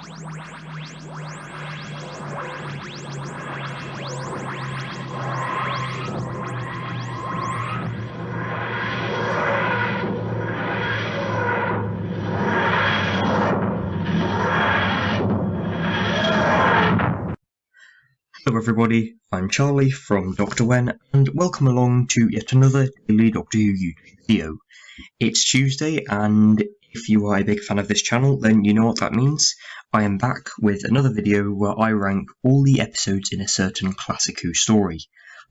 Hello everybody, I'm Charlie from Dr. Wen, and welcome along to yet another daily Doctor Who YouTube video. It's Tuesday, and if you are a big fan of this channel, then you know what that means. I am back with another video where I rank all the episodes in a certain Classic Who story.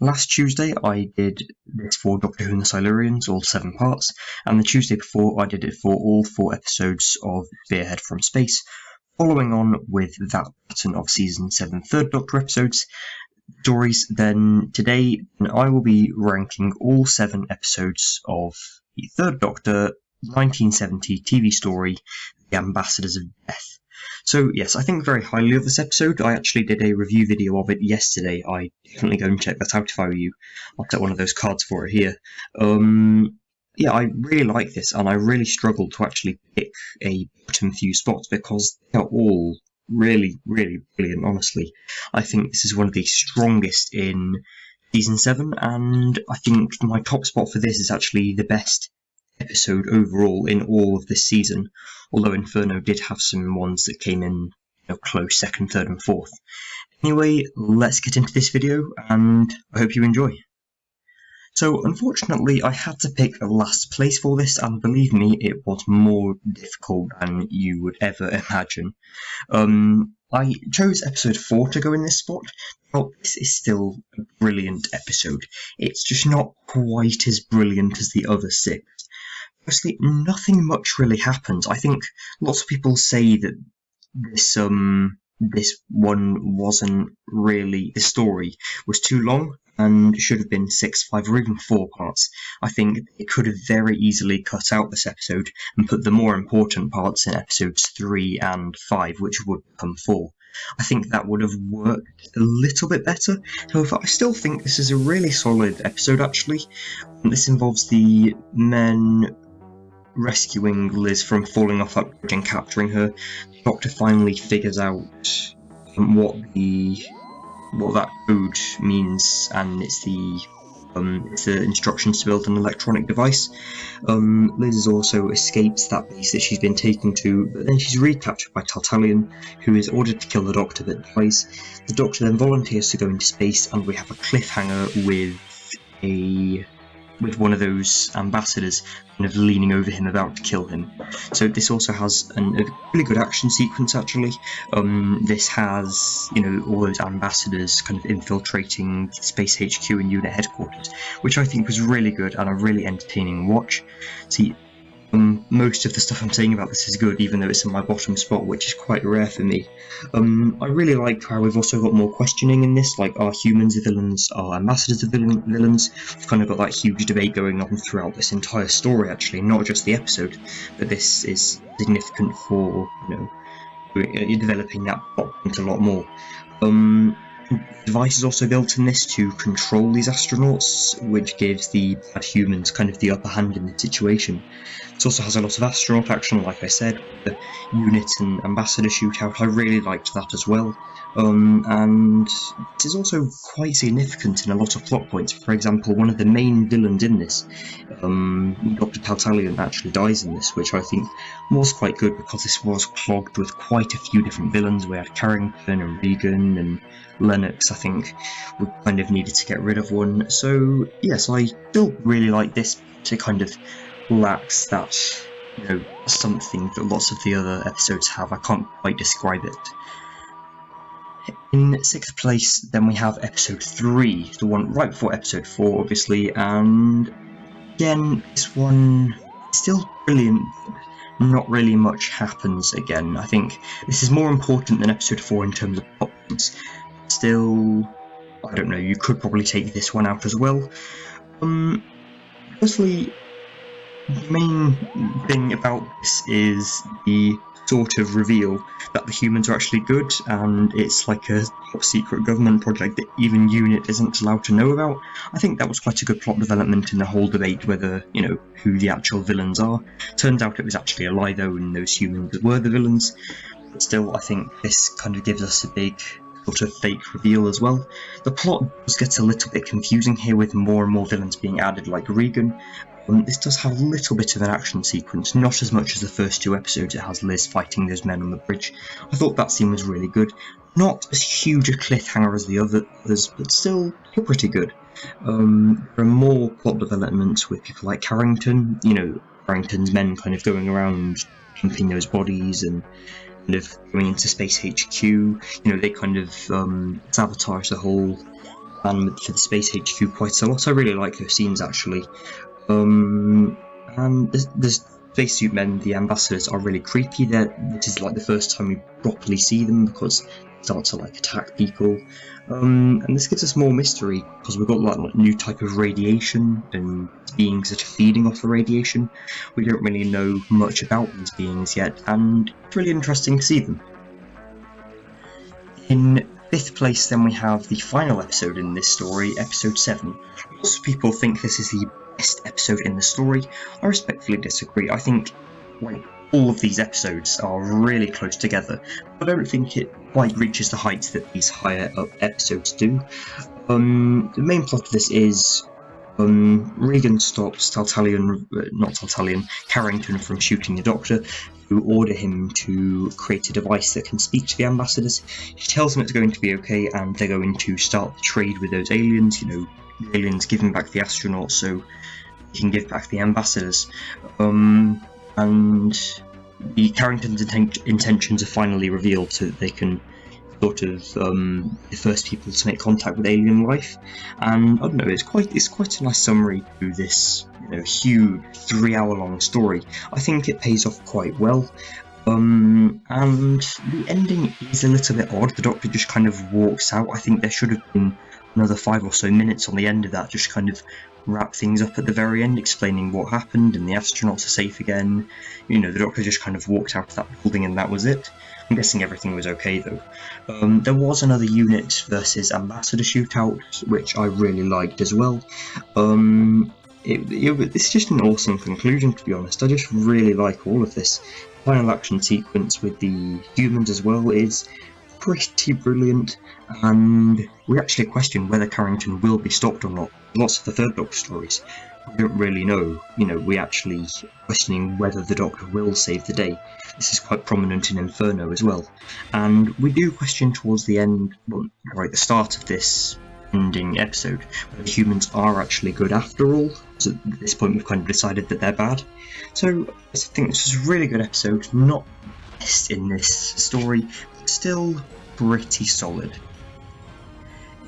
Last Tuesday I did this for Doctor Who and the Silurians, all 7 parts, and the Tuesday before I did it for all 4 episodes of Spearhead from Space. Following on with that pattern of Season 7 Third Doctor episodes, stories, then today I will be ranking all 7 episodes of the Third Doctor 1970 TV story, The Ambassadors of Death. So yes, I think very highly of this episode. I actually did a review video of it yesterday. I definitely go and check that out if I were you. I'll set one of those cards for it here. Yeah, I really like this, and I really struggled to actually pick a bottom few spots because they are all really, really brilliant, honestly. I think this is one of the strongest in Season 7, and I think my top spot for this is actually the best episode overall in all of this season, although Inferno did have some ones that came in close, second, third and fourth. Anyway, let's get into this video, and I hope you enjoy. So, unfortunately, I had to pick a last place for this, and believe me, it was more difficult than you would ever imagine. I chose episode 4 to go in this spot. Now, this is still a brilliant episode. It's just not quite as brilliant as the other 6. Firstly, nothing much really happens. I think lots of people say that this one wasn't really, the story was too long and should have been 6, 5 or even 4 parts. I think it could have very easily cut out this episode and put the more important parts in episodes 3 and 5, which would become 4. I think that would have worked a little bit better. However, I still think this is a really solid episode actually. This involves the men rescuing Liz from falling off that bridge and capturing her. The Doctor finally figures out what that code means, and it's the instructions to build an electronic device. Liz also escapes that base that she's been taken to, but then she's recaptured by Tartalion, who is ordered to kill the Doctor but dies. The Doctor then volunteers to go into space, and we have a cliffhanger with one of those ambassadors kind of leaning over him about to kill him. So this also has a really good action sequence actually. This has, all those ambassadors kind of infiltrating Space HQ and unit headquarters, which I think was really good and a really entertaining watch. See, most of the stuff I'm saying about this is good, even though it's in my bottom spot, which is quite rare for me. I really like how we've also got more questioning in this, like, are humans the villains, are ambassadors the villains? We've kind of got that huge debate going on throughout this entire story, actually, not just the episode, but this is significant for, developing that plot point a lot more. The device is also built in this to control these astronauts, which gives the bad humans kind of the upper hand in the situation. It also has a lot of astronaut action, like I said, the unit and ambassador shootout. I really liked that as well. And it is also quite significant in a lot of plot points. For example, one of the main villains in this, Dr. Tartalion, actually dies in this, which I think was quite good because this was clogged with quite a few different villains. We had Carrington and Regan and Lennox. I think we kind of needed to get rid of one. So yes, I still really like this. It kind of lacks that, something that lots of the other episodes have. I can't quite describe it. In 6th place, then we have episode 3, the one right before episode 4, obviously, and again, this one is still brilliant, but not really much happens again. I think this is more important than episode 4 in terms of plot points. Still, I don't know, you could probably take this one out as well. Firstly, the main thing about this is the sort of reveal that the humans are actually good, and it's like a top secret government project that even UNIT isn't allowed to know about. I think that was quite a good plot development in the whole debate whether, who the actual villains are. Turns out it was actually a lie though, and those humans were the villains. But still, I think this kind of gives us a big sort of fake reveal as well. The plot does get a little bit confusing here with more and more villains being added like Regan. This does have a little bit of an action sequence, not as much as the first 2 episodes. It has Liz fighting those men on the bridge. I thought that scene was really good. Not as huge a cliffhanger as the others, but still pretty good. There are more plot developments with people like Carrington, Carrington's men kind of going around dumping those bodies and kind of going into Space HQ. They kind of sabotage the whole plan for the Space HQ quite a lot. I really like those scenes actually. And the spacesuit men, the ambassadors, are really creepy. This is like the first time we properly see them because they start to attack people. And this gives us more mystery because we've got like new type of radiation and beings that are feeding off the radiation. We don't really know much about these beings yet, and it's really interesting to see them. In 5th place, then, we have the final episode in this story, episode 7. Lots of people think this is the best episode in the story. I respectfully disagree. I think all of these episodes are really close together. I don't think it quite reaches the heights that these higher up episodes do. The main plot of this is Regan stops Carrington from shooting the Doctor, who order him to create a device that can speak to the ambassadors. He tells them it's going to be okay, and they're going to start the trade with those aliens. The aliens giving back the astronauts so he can give back the ambassadors. And the Carrington's intentions are finally revealed so that they can sort of the first people to make contact with alien life. And I don't know, it's quite a nice summary to this huge 3-hour-long story. I think it pays off quite well. And the ending is a little bit odd. The Doctor just kind of walks out. I think there should have been another 5 or so minutes on the end of that, just kind of wrap things up at the very end, explaining what happened and the astronauts are safe again. The Doctor just kind of walked out of that building and that was it. I'm guessing everything was okay though. There was another unit versus ambassador shootout, which I really liked as well. It's just an awesome conclusion, to be honest. I just really like all of this. Final action sequence with the humans as well is pretty brilliant, and we actually question whether Carrington will be stopped or not. Lots of the Third Doctor stories, we don't really know. We actually questioning whether the Doctor will save the day. This is quite prominent in Inferno as well, and we do question towards the end, the start of this ending episode, whether humans are actually good after all. So at this point we've kind of decided that they're bad. So I think this was a really good episode, not best in this story, but still pretty solid.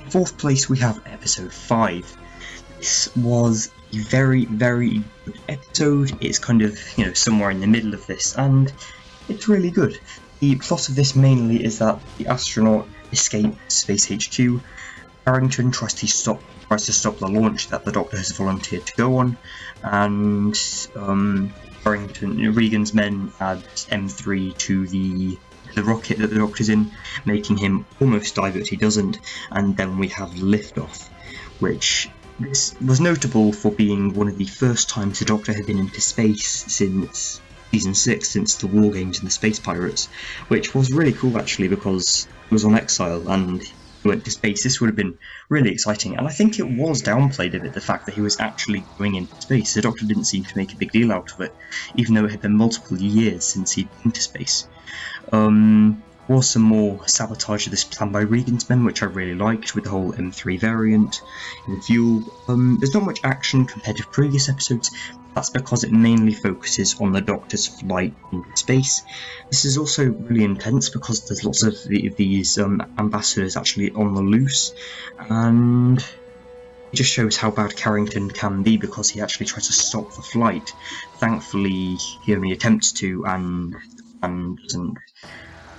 In 4th place we have episode 5. This was a very, very good episode. It's kind of, somewhere in the middle of this, and it's really good. The plot of this mainly is that the astronaut escapes Space HQ. Carrington tries to stop the launch that the Doctor has volunteered to go on, and Regan's men add M3 to the rocket that the Doctor's in, making him almost die, but he doesn't, and then we have liftoff, which this was notable for being one of the first times the Doctor had been into space since Season 6, since the War Games and the Space Pirates, which was really cool actually, because he was on exile and he went to space. This would have been really exciting, and I think it was downplayed a bit, the fact that he was actually going into space. The Doctor didn't seem to make a big deal out of it, even though it had been multiple years since he'd been to space. Was some more sabotage of this plan by Regan's men, which I really liked, with the whole M3 variant in fuel. There's not much action compared to previous episodes. That's because it mainly focuses on the Doctor's flight into space. This is also really intense because there's lots of these ambassadors actually on the loose, and it just shows how bad Carrington can be because he actually tries to stop the flight. Thankfully, he only attempts to and doesn't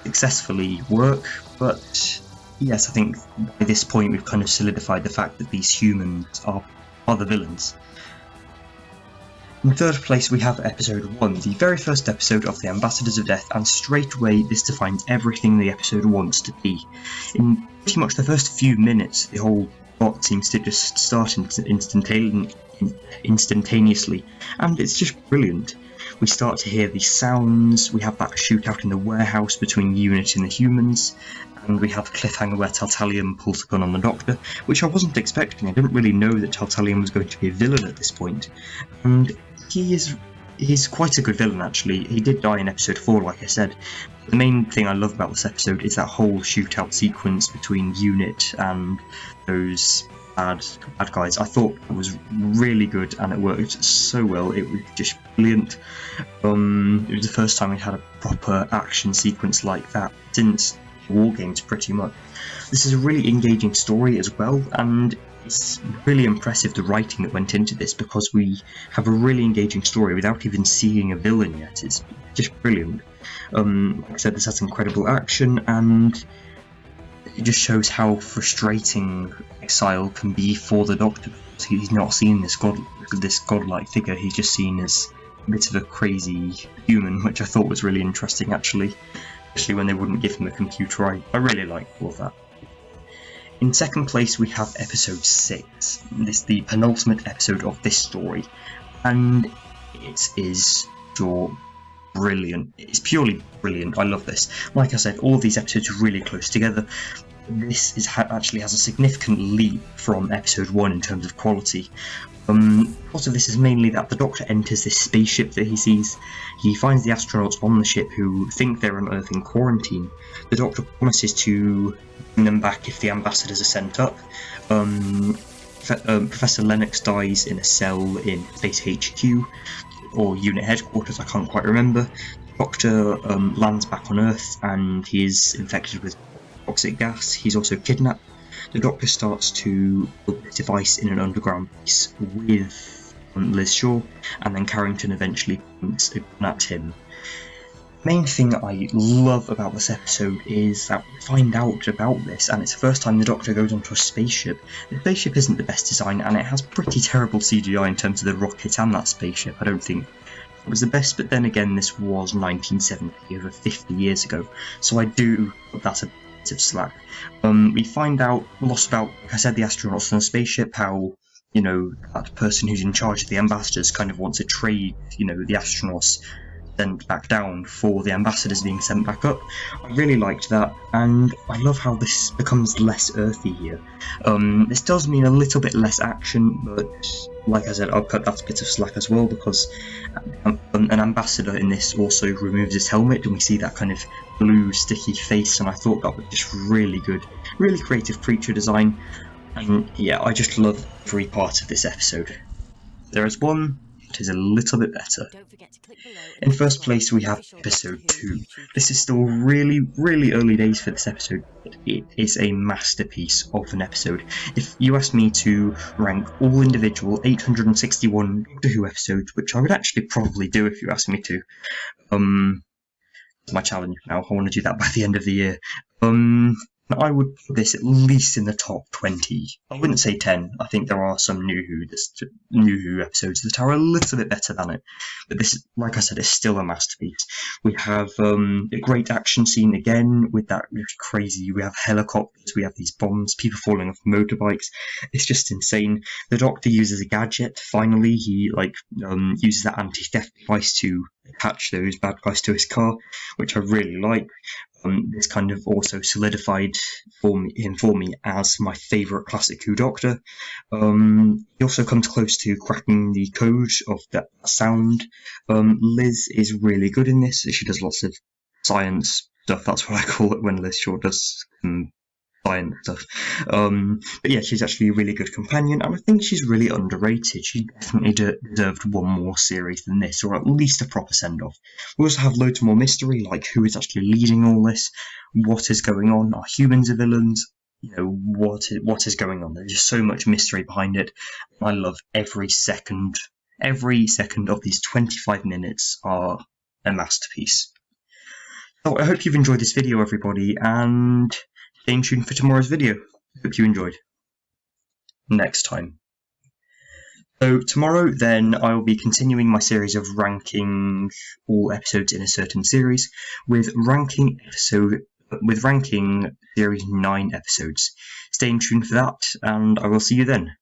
successfully work, but yes, I think by this point we've kind of solidified the fact that these humans are the villains. In 3rd place we have episode 1, the very first episode of the Ambassadors of Death, and straight away this defines everything the episode wants to be. In pretty much the first few minutes, the whole plot seems to just start instantaneously, and it's just brilliant. We start to hear these sounds, we have that shootout in the warehouse between UNIT and the humans, and we have a cliffhanger where Tartalium pulls a gun on the Doctor, which I wasn't expecting. I didn't really know that Tartalium was going to be a villain at this point, and he's quite a good villain actually. He did die in episode 4, like I said. The main thing I love about this episode is that whole shootout sequence between UNIT and those bad guys. I thought it was really good and it worked so well. It was just brilliant. It was the first time we had a proper action sequence like that since War Games, pretty much. This is a really engaging story as well, and it's really impressive the writing that went into this, because we have a really engaging story without even seeing a villain yet. It's just brilliant. Like I said, this has incredible action, and it just shows how frustrating exile can be for the Doctor. He's not seen this godlike figure. He's just seen as a bit of a crazy human, which I thought was really interesting actually, especially when they wouldn't give him a computer. I really like all of that. In second place we have episode 6. This is the penultimate episode of this story, and it is sure brilliant. It's purely brilliant. I love this. Like I said, all of these episodes are really close together. This actually has a significant leap from episode 1 in terms of quality. Part of this is mainly that the Doctor enters this spaceship that he sees. He finds the astronauts on the ship who think they're on Earth in quarantine. The Doctor promises to bring them back if the ambassadors are sent up. Professor Lennox dies in a cell in Space HQ, or Unit Headquarters, I can't quite remember. The Doctor lands back on Earth and he is infected with toxic gas. He's also kidnapped. The Doctor starts to build this device in an underground base with Liz Shaw, and then Carrington eventually points a gun at him. The main thing I love about this episode is that we find out about this, and it's the first time the Doctor goes onto a spaceship. The spaceship isn't the best design, and it has pretty terrible CGI in terms of the rocket and that spaceship. I don't think it was the best, but then again, this was 1970, over 50 years ago, so I do put that a bit of slack. We find out a lot about, like I said, the astronauts on the spaceship, how, you know, that person who's in charge of the ambassadors kind of wants to trade, you know, the astronauts sent back down for the ambassadors being sent back up. I really liked that, and I love how this becomes less earthy here. This does mean a little bit less action, but like I said, I'll cut that bit of slack as well, because an ambassador in this also removes his helmet and we see that kind of blue sticky face, and I thought that was just really good. Really creative creature design, and yeah, I just love every part of this episode. There is one that is a little bit better. In first place we have episode 2. This is still really early days for this episode, but it is a masterpiece of an episode. If you asked me to rank all individual 861 Doctor Who episodes, which I would actually probably do if you asked me to, it's my challenge now, I want to do that by the end of the year, I would put this at least in the top 20. I wouldn't say 10. I think there are some New Who episodes that are a little bit better than it. But this, like I said, is still a masterpiece. We have a great action scene again with that crazy. We have helicopters, we have these bombs, people falling off motorbikes. It's just insane. The Doctor uses a gadget. Finally, he uses that anti-theft device to attach those bad guys to his car, which I really like. This kind of also solidified him for me as my favourite classic Who Doctor. He also comes close to cracking the code of that sound. Liz is really good in this. She does lots of science stuff. That's what I call it when Liz Shaw does science stuff. But yeah, she's actually a really good companion, and I think she's really underrated. She definitely deserved one more series than this, or at least a proper send-off. We also have loads more mystery, like who is actually leading all this, what is going on, are humans the villains, you know, what is going on. There's just so much mystery behind it. I love every second of these 25 minutes are a masterpiece. So I hope you've enjoyed this video, everybody, and stay tuned for tomorrow's video. Hope you enjoyed. Next time. So tomorrow then I will be continuing my series of ranking all episodes in a certain series with ranking series 9 episodes. Stay tuned for that, and I will see you then.